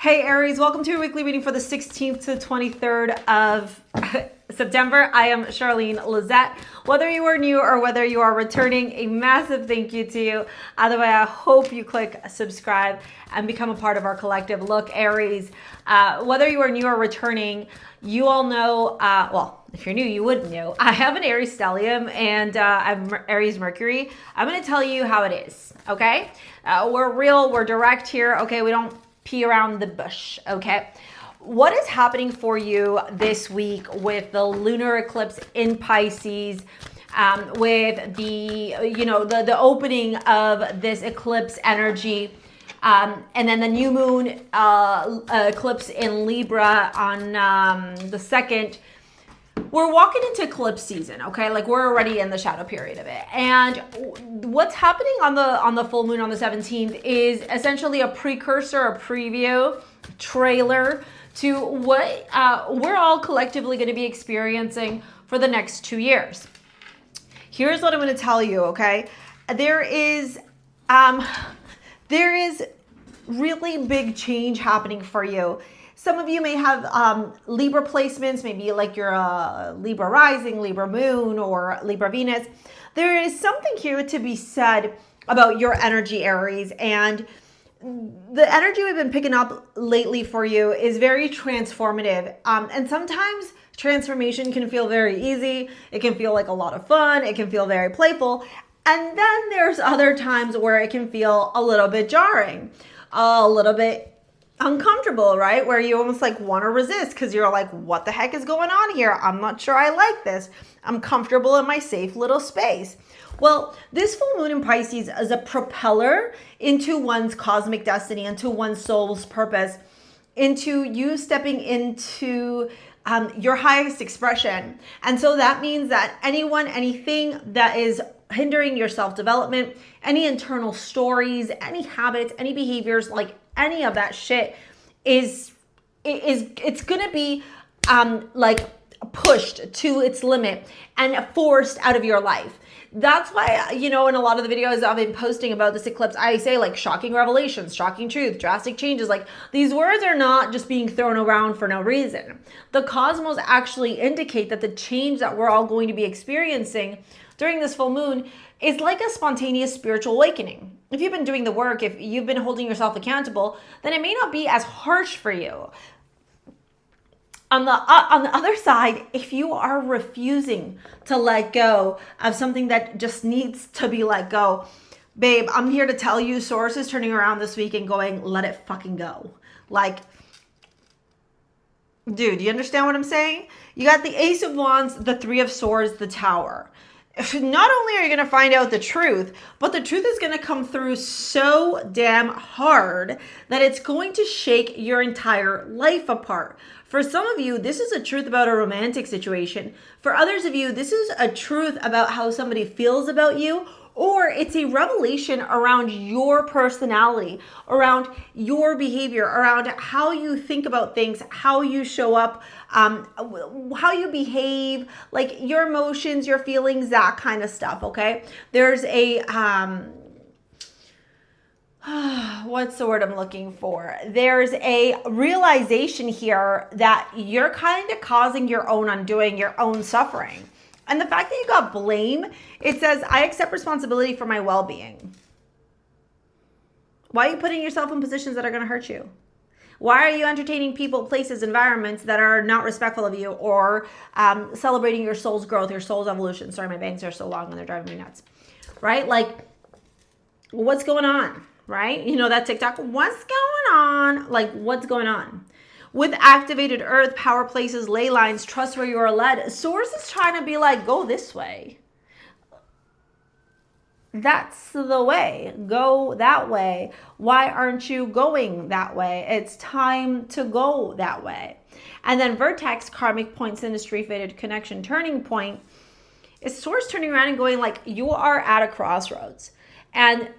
Hey Aries, welcome to your weekly reading for the 16th to 23rd of September. I am Charlene Lizette. Whether you are new or whether you are returning, a massive thank you to you. Either way, I hope you click subscribe and become a part of our collective. Look, Aries, whether you are new or returning, you all know, well, if you're new, you wouldn't know. I have an Aries stellium and I'm Aries Mercury. I'm going to tell you how it is, okay? We're real, we're direct here, okay? We don't pee around the bush, okay? What is happening for you this week with the lunar eclipse in Pisces, with the, the opening of this eclipse energy, and then the new moon eclipse in Libra on the 2nd. We're walking into eclipse season, okay? Like we're already in the shadow period of it. And what's happening on the full moon on the 17th is essentially a precursor, a preview, trailer to what we're all collectively going to be experiencing for the next 2 years. Here's what I'm going to tell you, okay? There is really big change happening for you. Some of you may have Libra placements, maybe like you're a Libra rising, Libra moon, or Libra Venus. There is something here to be said about your energy, Aries, and the energy we've been picking up lately for you is very transformative. And sometimes transformation can feel very easy. It can feel like a lot of fun. It can feel very playful. And then there's other times where it can feel a little bit jarring, a little bit uncomfortable, right? Where you almost like want to resist because you're like, what the heck is going on here? I'm not sure I like this. I'm comfortable in my safe little space. Well, this full moon in Pisces is a propeller into one's cosmic destiny, into one's soul's purpose, into you stepping into your highest expression. And so that means that anything that is hindering your self-development, any internal stories, any habits, any behaviors, like any of that shit it's gonna be like pushed to its limit and forced out of your life. That's why, in a lot of the videos I've been posting about this eclipse, I say like shocking revelations, shocking truth, drastic changes. Like these words are not just being thrown around for no reason. The cosmos actually indicate that the change that we're all going to be experiencing during this full moon is like a spontaneous spiritual awakening. If you've been doing the work, if you've been holding yourself accountable, then it may not be as harsh for you. On the other side, if you are refusing to let go of something that just needs to be let go, babe, I'm here to tell you, Source is turning around this week and going, let it fucking go. Like, dude, you understand what I'm saying? You got the Ace of Wands, the Three of Swords, the Tower. Not only are you going to find out the truth, but the truth is going to come through so damn hard that it's going to shake your entire life apart. For some of you, this is a truth about a romantic situation. For others of you, this is a truth about how somebody feels about you, or it's a revelation around your personality, around your behavior, around how you think about things, how you show up, how you behave, like your emotions, your feelings, that kind of stuff, okay? There's a, what's the word I'm looking for? There's a realization here that you're kind of causing your own undoing, your own suffering. And the fact that you got blame, it says, I accept responsibility for my well-being. Why are you putting yourself in positions that are going to hurt you? Why are you entertaining people, places, environments that are not respectful of you, or celebrating your soul's growth, your soul's evolution? Sorry, my bangs are so long and they're driving me nuts. Right? Like, what's going on? Right? You know that TikTok, what's going on? Like, what's going on? With activated earth, power places, ley lines, trust where you are led. Source is trying to be like, go this way. That's the way. Go that way. Why aren't you going that way? It's time to go that way. And then vertex, karmic point, synastry, fated connection, turning point, is Source turning around and going like, you are at a crossroads. And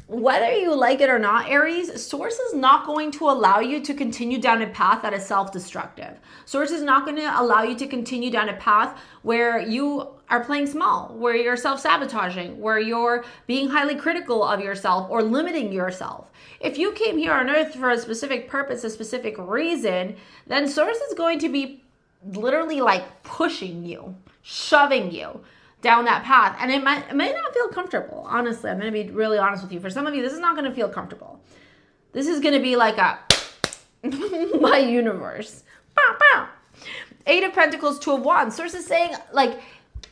whether you like it or not, Aries, Source is not going to allow you to continue down a path that is self-destructive. Source is not going to allow you to continue down a path where you are playing small, where you're self-sabotaging, where you're being highly critical of yourself or limiting yourself. If you came here on earth for a specific purpose, a specific reason, then source is going to be literally like pushing you, shoving you down that path. And it may not feel comfortable. Honestly, I'm going to be really honest with you. For some of you, this is not going to feel comfortable. This is going to be like a my universe. Bow, bow. 8 of Pentacles, 2 of Wands. Source is saying, like,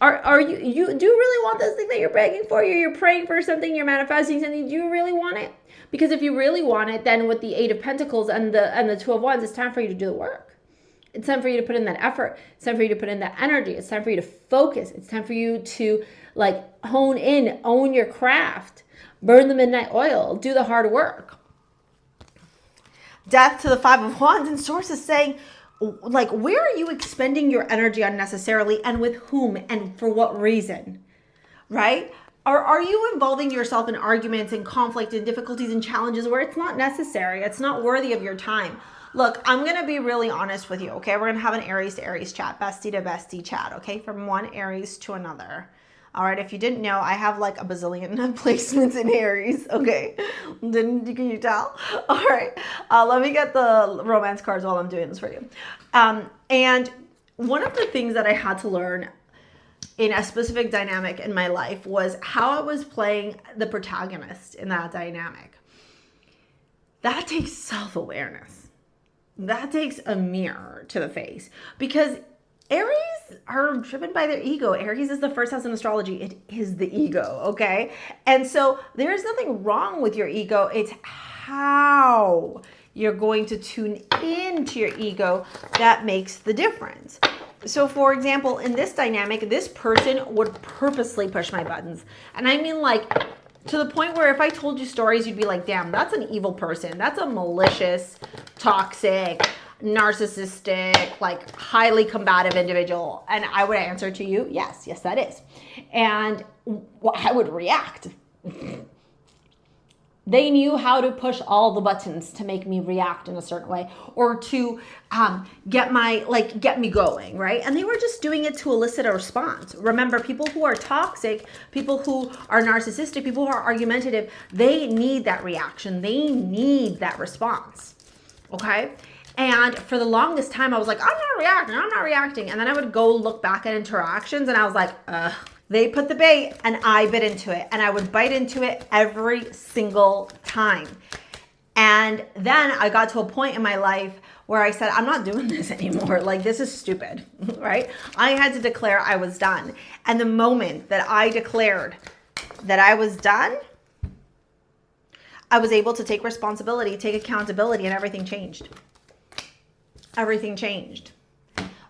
are you do you really want this thing that you're begging for? You're praying for something, you're manifesting something. Do you really want it? Because if you really want it, then with the 8 of Pentacles and the 2 of Wands, it's time for you to do the work. It's time for you to put in that effort. It's time for you to put in that energy. It's time for you to focus. It's time for you to like hone in, own your craft, burn the midnight oil, do the hard work. Death to the 5 of Wands, and Source is saying, like, where are you expending your energy unnecessarily, and with whom, and for what reason, right? Are you involving yourself in arguments and conflict and difficulties and challenges where it's not necessary? It's not worthy of your time. Look, I'm going to be really honest with you, okay? We're going to have an Aries to Aries chat, bestie to bestie chat, okay? From one Aries to another. All right, if you didn't know, I have like a bazillion placements in Aries, okay? Can you tell? All right, let me get the romance cards while I'm doing this for you. And one of the things that I had to learn in a specific dynamic in my life was how I was playing the protagonist in that dynamic. That takes self-awareness. That takes a mirror to the face, because Aries are driven by their ego. Aries is the first house in astrology. It is the ego, okay? And so there's nothing wrong with your ego. It's how you're going to tune into your ego that makes the difference. So for example, in this dynamic, this person would purposely push my buttons. And I mean like to the point where if I told you stories, you'd be like, damn, that's an evil person. That's a malicious, toxic, narcissistic, like highly combative individual. And I would answer to you, yes, that is. And I would react. They knew how to push all the buttons to make me react in a certain way, or to get me going, right? And they were just doing it to elicit a response. Remember, people who are toxic, people who are narcissistic, people who are argumentative, they need that reaction. They need that response, okay? And for the longest time, I was like, I'm not reacting. And then I would go look back at interactions and I was like, they put the bait and I bit into it, and I would bite into it every single time. And then I got to a point in my life where I said, I'm not doing this anymore. Like, this is stupid, right? I had to declare I was done. And the moment that I declared that I was done, I was able to take responsibility, take accountability, and everything changed. Everything changed,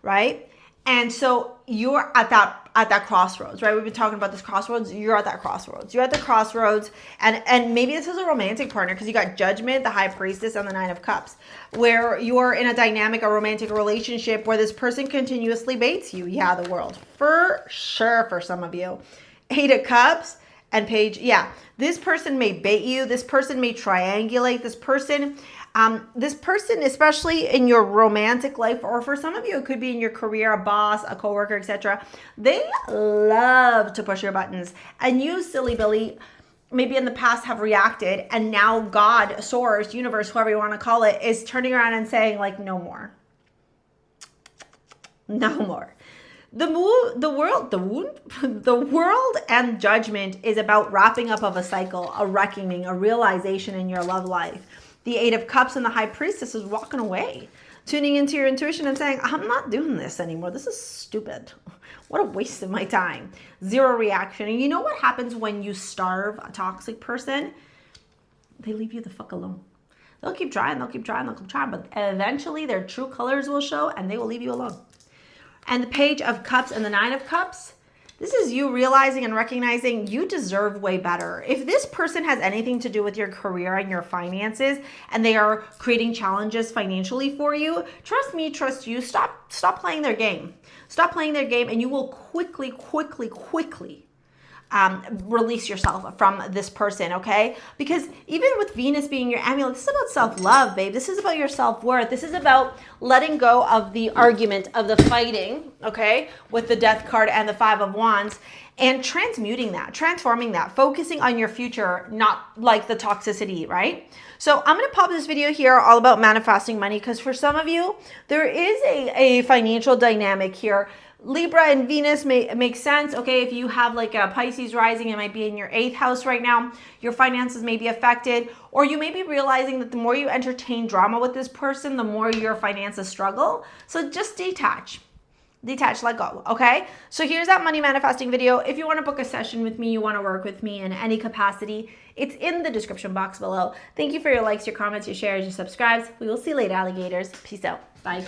right? And so you're at that crossroads, right? We've been talking about this crossroads. You're at that crossroads. You're at the crossroads, and maybe this is a romantic partner, because you got Judgment, the High Priestess, and the 9 of Cups, where you're in a dynamic, a romantic relationship where this person continuously baits you. Yeah, the World, for sure, for some of you. 8 of Cups and Page. Yeah, this person may bait you. This person may triangulate. This person, especially in your romantic life, or for some of you, it could be in your career, a boss, a coworker, etc. They love to push your buttons. And you, silly Billy, maybe in the past have reacted, and now God, source, universe, whoever you want to call it, is turning around and saying, like, no more. No more. The world and Judgment is about wrapping up of a cycle, a reckoning, a realization in your love life. The 8 of Cups and the High Priestess is walking away, tuning into your intuition and saying, I'm not doing this anymore. This is stupid. What a waste of my time. 0 reaction. And you know what happens when you starve a toxic person? They leave you the fuck alone. They'll keep trying, but eventually their true colors will show and they will leave you alone. And the Page of Cups and the 9 of Cups, this is you realizing and recognizing you deserve way better. If this person has anything to do with your career and your finances, and they are creating challenges financially for you, trust me, trust you, stop playing their game. Stop playing their game, and you will quickly release yourself from this person, okay? Because even with Venus being your amulet, this is about self-love, babe. This is about your self-worth. This is about letting go of the argument, of the fighting, okay, with the Death card and the Five of Wands, and transmuting that, transforming that, focusing on your future, not like the toxicity, right? So I'm going to pop this video here all about manifesting money, because for some of you, there is a financial dynamic here. Libra and Venus make sense, okay? If you have like a Pisces rising, it might be in your 8th house right now. Your finances may be affected, or you may be realizing that the more you entertain drama with this person, the more your finances struggle. So just detach. Detach, let go, okay? So here's that money manifesting video. If you want to book a session with me, you want to work with me in any capacity, it's in the description box below. Thank you for your likes, your comments, your shares, your subscribes. We will see you later, alligators. Peace out. Bye.